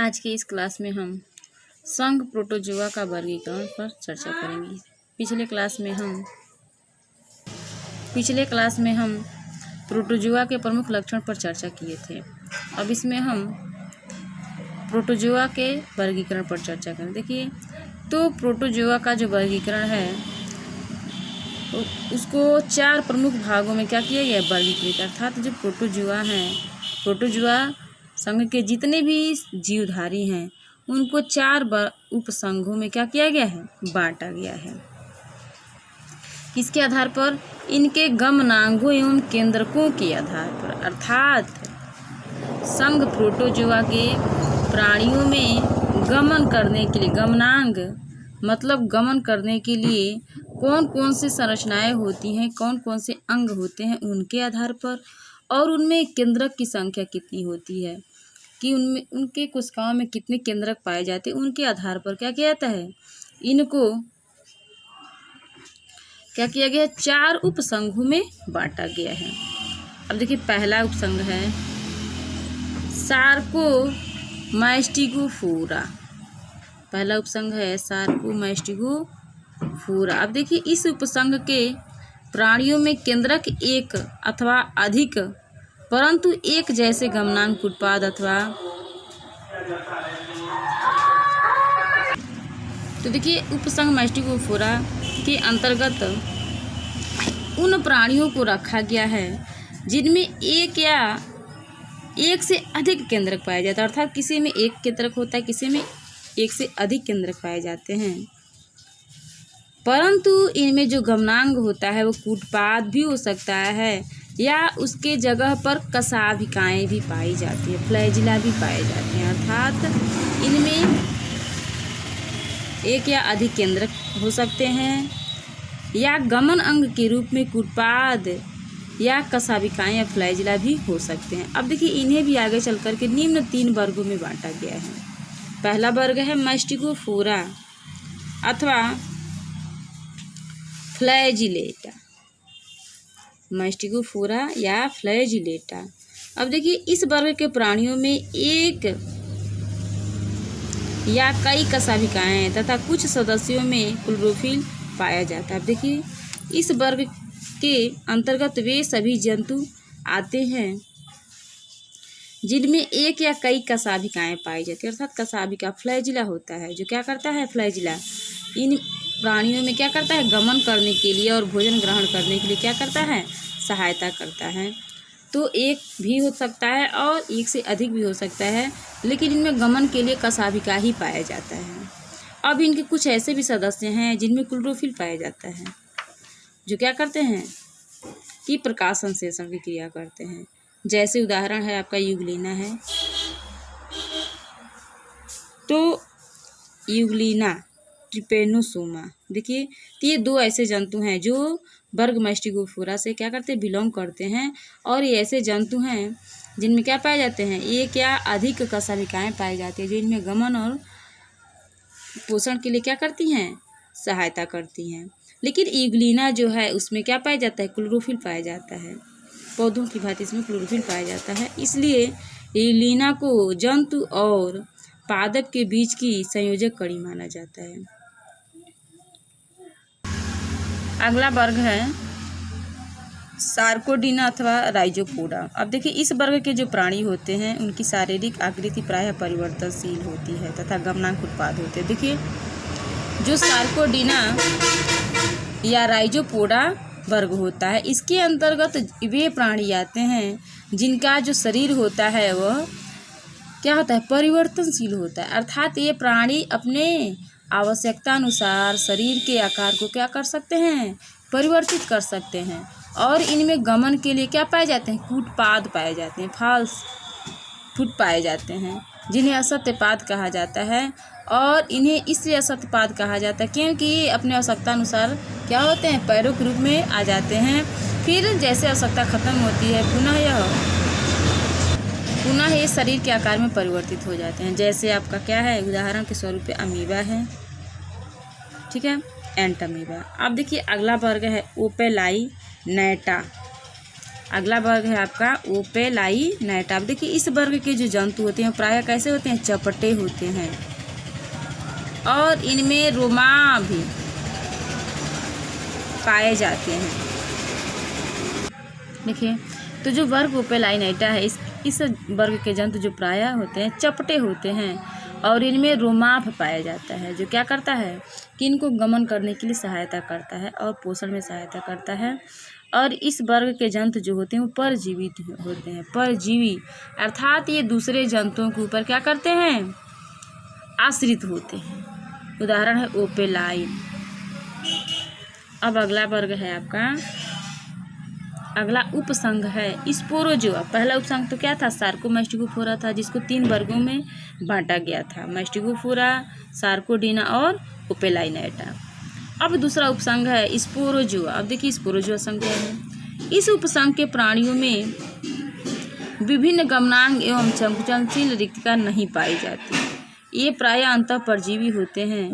आज के इस क्लास में हम संघ प्रोटोजोआ का वर्गीकरण पर चर्चा करेंगे। पिछले क्लास में हम प्रोटोजोआ के प्रमुख लक्षण पर चर्चा किए थे। अब इसमें हम प्रोटोजोआ के वर्गीकरण पर चर्चा करें। देखिए, तो प्रोटोजोआ का जो वर्गीकरण है उसको 4 प्रमुख भागों में क्या किया गया है, वर्गीकृत। अर्थात जो प्रोटोजोआ हैं, प्रोटोजोआ संघ के जितने भी जीवधारी हैं उनको 4 उपसंघों में क्या किया गया है, बांटा गया है। किसके आधार पर? इनके गमनांगों एवं केंद्रकों के आधार पर। अर्थात संघ प्रोटोजोआ के प्राणियों में गमन करने के लिए, गमनांग मतलब गमन करने के लिए कौन कौन से संरचनाएं होती हैं, कौन कौन से अंग होते हैं, उनके आधार पर, और उनमें केंद्रक की संख्या कितनी होती है, कि उनमें उनके कोशिकाओं में कितने केंद्रक पाए जाते हैं, उनके आधार पर क्या किया जाता है, इनको क्या किया गया, 4 उपसंघों में बांटा गया है। अब देखिए, पहला उपसंघ है सार्कोमैस्टिगोफोरा। पहला उपसंघ है सार्कोमैस्टिगोफोरा। अब देखिए, इस उपसंघ के प्राणियों में केंद्रक एक अथवा अधिक परंतु एक जैसे गमनांग उत्पाद अथवा, तो देखिए उपसंघ मैस्टिगोफोरा के अंतर्गत उन प्राणियों को रखा गया है जिनमें एक या एक से अधिक केंद्रक पाए जाते हैं। अर्थात किसी में एक केंद्रक होता है, किसी में एक से अधिक केंद्रक पाए जाते हैं, परंतु इनमें जो गमनांग होता है वो कूटपाद भी हो सकता है या उसके जगह पर कशाभिकाएँ भी पाई जाती है, फ्लैजिला भी पाए जाते हैं। अर्थात इनमें एक या अधिक केंद्रक हो सकते हैं या गमन अंग के रूप में कूटपाद या कशाभिकाएँ या फ्लैजिला भी हो सकते हैं। अब देखिए, इन्हें भी आगे चल कर के निम्न 3 वर्गों में बांटा गया है। पहला वर्ग है मैस्टिगोफोरा अथवा फ्लैजिलेटा, मैस्टिगोफोरा या फ्लैजिलेटा। अब देखिए, इस वर्ग के प्राणियों में एक या कई कशाभिकाएँ तथा कुछ सदस्यों में क्लोरोफिल पाया जाता है। अब देखिए, इस वर्ग के अंतर्गत वे सभी जंतु आते हैं जिनमें एक या कई कशाभिकाएँ पाई जाती है। अर्थात कशाभिका फ्लैजिला होता है, जो क्या करता है, फ्लैजिला इन प्राणियों में क्या करता है, गमन करने के लिए और भोजन ग्रहण करने के लिए क्या करता है, सहायता करता है। तो एक भी हो सकता है और एक से अधिक भी हो सकता है, लेकिन इनमें गमन के लिए कशाभिका ही पाया जाता है। अब इनके कुछ ऐसे भी सदस्य हैं जिनमें क्लोरोफिल पाया जाता है, जो क्या करते हैं कि प्रकाश संश्लेषण की क्रिया करते हैं। जैसे उदाहरण है आपका यूग्लिना है, तो यूग्लिना, ट्रिपेनोसोमा। देखिए, तो ये 2 ऐसे जंतु हैं जो वर्ग मैस्टिगोफोरा से क्या करते हैं, बिलोंग करते हैं, और ये ऐसे जंतु हैं जिनमें क्या पाए जाते हैं, एक या अधिक कशाभिकाएँ पाई जाती है, जो इनमें गमन और पोषण के लिए क्या करती हैं, सहायता करती हैं। लेकिन यूग्लिना जो है उसमें क्या पाया जाता है, क्लोरोफिल पाया जाता है। पौधों की भांति इसमें क्लोरोफिल पाया जाता है, इसलिए यूग्लिना को जंतु और पादप के बीच की संयोजक कड़ी माना जाता है। अगला वर्ग है सार्कोडिना अथवा राइजोपोडा। अब देखिए, इस वर्ग के जो प्राणी होते हैं उनकी शारीरिक आकृति प्रायः परिवर्तनशील होती है तथा गमनांग उत्पाद होते हैं। देखिए, जो सार्कोडिना या राइजोपोडा वर्ग होता है, इसके अंतर्गत वे प्राणी आते हैं जिनका जो शरीर होता है वह क्या होता है, परिवर्तनशील होता है। अर्थात ये प्राणी अपने आवश्यकता अनुसार शरीर के आकार को क्या कर सकते हैं, परिवर्तित कर सकते हैं, और इनमें गमन के लिए क्या पाए जाते हैं, कूटपाद पाए जाते हैं, फॉल्स फुट पाए जाते हैं, जिन्हें असत्यपाद कहा जाता है। और इन्हें इसलिए असत्यपाद कहा जाता है क्योंकि ये अपने आवश्यकता अनुसार क्या होते हैं, पैरों के रूप में आ जाते हैं। फिर जैसे आवश्यकता खत्म होती है पुनः ये शरीर के आकार में परिवर्तित हो जाते हैं। जैसे आपका क्या है, उदाहरण के स्वरूप पे अमीबा है, ठीक है, एंटमीबा। अब देखिए, अगला वर्ग है ओपेलाइनेटा अगला वर्ग है आपका ओपेलाइनेटा। अब देखिए इस वर्ग के जो जंतु होते हैं प्रायः कैसे होते हैं, चपटे होते हैं और इनमें रोमा भी पाए जाते हैं। देखिए तो जो वर्ग ओपेलाइनेटा है इस वर्ग के जंतु जो प्रायः होते हैं चपटे होते हैं और इनमें रोमाभ पाया जाता है, जो क्या करता है कि इनको गमन करने के लिए सहायता करता है और पोषण में सहायता करता है। और इस वर्ग के जंतु जो होते हैं वो परजीवी होते हैं। परजीवी अर्थात ये दूसरे जंतुओं के ऊपर क्या करते हैं, आश्रित होते हैं। उदाहरण है ओपेलाइन। अब अगला वर्ग है आपका, अगला उपसंघ है स्पोरोजोआ। पहला उपसंघ तो क्या था, सार्कोमास्टिकोफोरा था, जिसको 3 वर्गों में बांटा गया था, मास्टिकोफोरा, सार्कोडीना और ओपेलाइनेटा। अब दूसरा उपसंघ है स्पोरोजोआ। अब देखिए स्पोरोजोआ संघ क्या है। इस उपसंघ के प्राणियों में विभिन्न गमनांग एवं संकुचनशील रिक्तिका नहीं पाई जाती। ये प्रायः अंतःपरजीवी होते हैं।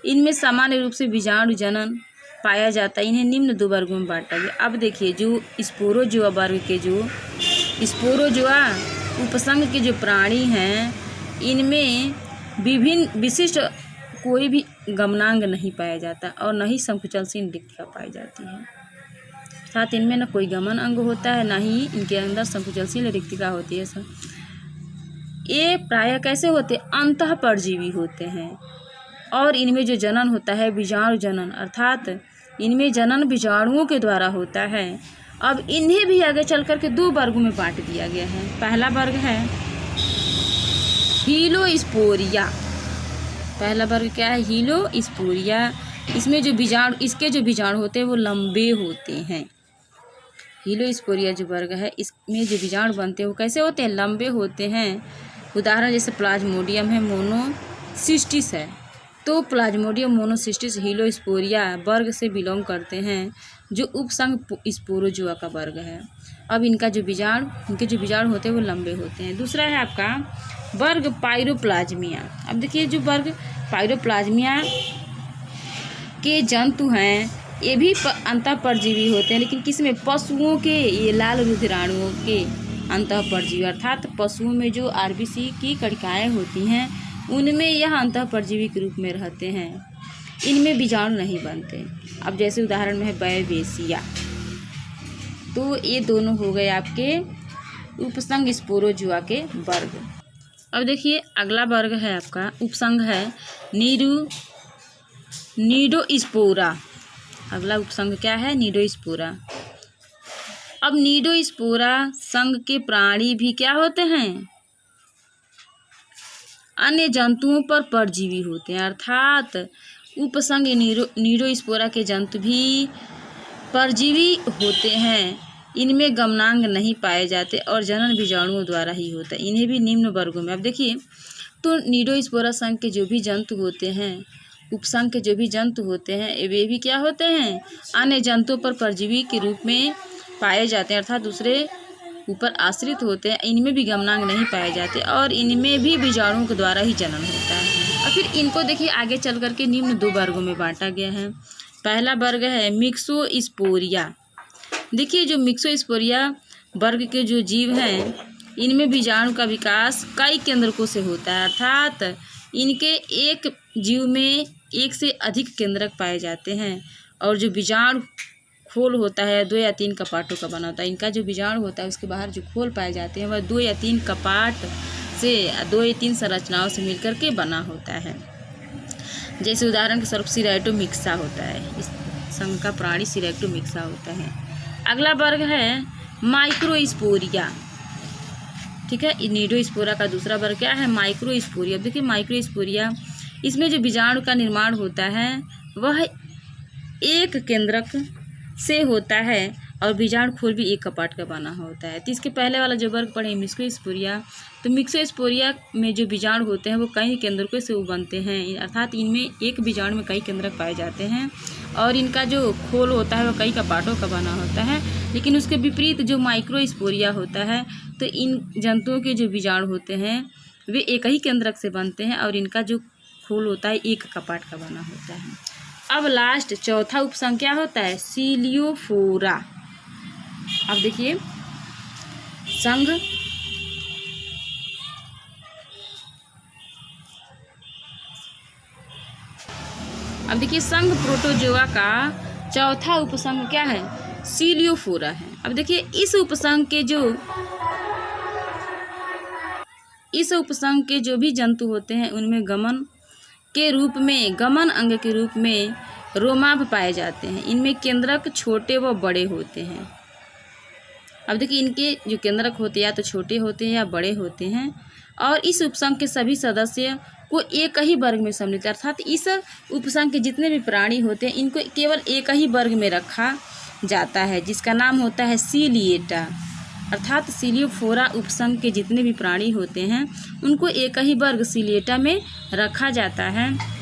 इनमें सामान्य रूप से बीजाणु जनन पाया जाता है। इन्हें निम्न 2 वर्गों में बांटा गया। अब देखिए जो स्पोरोजोआ वर्ग के जो स्पोरोजोआ उपसंघ के जो प्राणी हैं इनमें विभिन्न विशिष्ट कोई भी गमनांग नहीं पाया जाता और न ही संकुचनशील रिक्तिका पाई जाती है। साथ इनमें न कोई गमन अंग होता है, ना ही इनके अंदर संकुचनशील रिक्तिका होती है। ये प्रायः कैसे होते, अंतःपरजीवी होते हैं और इनमें जो जनन होता है बीजाणु जनन, अर्थात इनमें जनन बीजाणुओं के द्वारा होता है। अब इन्हें भी आगे चल कर के 2 वर्गों में बांट दिया गया है। पहला वर्ग है हीलोस्पोरिया। पहला वर्ग क्या है, हीलोस्पोरिया। इसमें जो बीजाणु, इसके जो बीजाणु होते हैं वो लंबे होते हैं। हीलोस्पोरिया जो वर्ग है इसमें जो बीजाणु बनते हैं वो कैसे होते हैं, लंबे होते हैं। उदाहरण जैसे प्लाज्मोडियम है, मोनोसिस्टिस है। तो प्लाज्मोडियम मोनोसिस्टिस हीलोस्पोरिया वर्ग से बिलोंग करते हैं, जो उपसंघ स्पोरोजोआ का वर्ग है। अब इनके जो बीजाणु होते हैं वो लंबे होते हैं। दूसरा है आपका वर्ग पायरोप्लाज्मिया। अब देखिए जो वर्ग पायरोप्लाज्मिया के जंतु हैं ये भी अंतःपरजीवी होते हैं, लेकिन किसमें, पशुओं के, ये लाल रुधिराणुओं के अंतःपरजीवी, अर्थात पशुओं में जो आरबीसी की कणिकाएँ होती हैं उनमें यह अंतःपरजीवी के रूप में रहते हैं। इनमें बीजाणु नहीं बनते। अब जैसे उदाहरण में है बैवेसिया। तो ये दोनों हो गए आपके उपसंघ स्पोरोजोआ के वर्ग। अब देखिए अगला वर्ग है आपका उपसंघ है नीडोस्पोरा। अगला उपसंघ क्या है, नीडोस्पोरा। अब नीडोस्पोरा संघ के प्राणी भी क्या होते हैं, अन्य जंतुओं पर परजीवी होते हैं, अर्थात उपसंघ नीडोस्पोरा के जंतु भी परजीवी होते हैं। इनमें गमनांग नहीं पाए जाते और जनन बीजाणुओं द्वारा ही होता है। इन्हें भी निम्न वर्गों में, अब देखिए तो नीडोस्पोरा संघ के जो भी जंतु होते हैं, उपसंघ के जो भी जंतु होते हैं वे भी क्या होते हैं, अन्य जंतुओं पर परजीवी के रूप में पाए जाते हैं, अर्थात दूसरे ऊपर आश्रित होते हैं। इनमें भी गमनांग नहीं पाए जाते और इनमें भी बीजाणुओं के द्वारा ही जनन होता है। और फिर इनको देखिए आगे चल करके निम्न 2 वर्गों में बांटा गया है। पहला वर्ग है मिक्सोस्पोरिया। देखिए जो मिक्सोस्पोरिया वर्ग के जो जीव हैं इनमें बीजाणु का विकास कई केंद्रकों से होता है, अर्थात इनके एक जीव में 1 से अधिक केंद्रक पाए जाते हैं और जो बीजाणु खोल होता है 2 या 3 कपाटों का बना होता है। इनका जो बीजाणु होता है उसके बाहर जो खोल पाए जाते हैं वह 2 या 3 कपाट से 2 या 3 संरचनाओं से मिलकर के बना होता है। जैसे उदाहरण के स्वरूप सिरेक्टोमिक्सा होता है, इस संघ का प्राणी सिरेक्टोमिक्सा होता है। अगला वर्ग है माइक्रोस्पोरिया। ठीक है, नीडोस्पोरा का दूसरा वर्ग क्या है, माइक्रोस्पोरिया। देखिए माइक्रोस्पोरिया इसमें जो बीजाणु का निर्माण होता है वह 1 केंद्रक से होता है और बीजाणु खोल भी 1 कपाट का बना होता है। तो इसके पहले वाला जो वर्ग पढ़े मिक्सोस्पोरिया, तो मिक्सोस्पोरिया में जो बीजाणु होते हैं वो कई केंद्रकों से बनते हैं, अर्थात इनमें एक बीजाणु में कई केंद्रक पाए जाते हैं और इनका जो खोल होता है वो कई कपाटों का बना होता है। लेकिन उसके विपरीत जो माइक्रोस्पोरिया होता है तो इन जंतुओं के जो बीजाणु होते हैं वे एक ही केंद्रक से बनते हैं और इनका जो खोल होता है 1 कपाट का बना होता है। अब लास्ट चौथा उपसंघ क्या होता है, सीलियोफोरा। अब देखिए संघ, अब देखिए संघ प्रोटोजोआ का चौथा उपसंघ क्या है? सीलियोफोरा है। अब देखिए इस उपसंघ के जो भी जंतु होते हैं उनमें गमन अंग के रूप में रोमाभ पाए जाते हैं। इनमें केंद्रक छोटे व बड़े होते हैं। अब देखिए इनके जो केंद्रक होते हैं या तो छोटे होते हैं या बड़े होते हैं, और इस उपसंघ के सभी सदस्य को एक ही वर्ग में सम्मिलित, अर्थात इस उपसंघ के जितने भी प्राणी होते हैं इनको केवल एक ही वर्ग में रखा जाता है, जिसका नाम होता है सीलिएटा। अर्थात सीलियोफोरा उपसंघ के जितने भी प्राणी होते हैं उनको एक ही वर्ग सीलिएटा में रखा जाता है।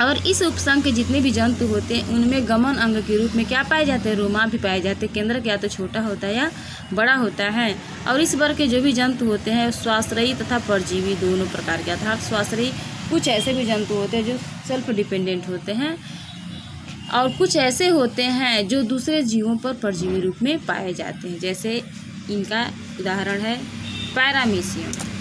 और इस उपसंघ के जितने भी जंतु होते हैं उनमें गमन अंग के रूप में क्या पाए जाते हैं? रोमाभ भी पाए जाते हैं। केंद्रक या तो छोटा होता है या बड़ा होता है। और इस वर्ग के जो भी जंतु होते हैं स्वाश्रयी तथा परजीवी दोनों प्रकार के, अर्थात स्वाश्रयी कुछ ऐसे भी जंतु होते हैं जो सेल्फ डिपेंडेंट होते हैं, और कुछ ऐसे होते हैं जो दूसरे जीवों पर परजीवी रूप में पाए जाते हैं। जैसे इनका उदाहरण है पैरामीशियम।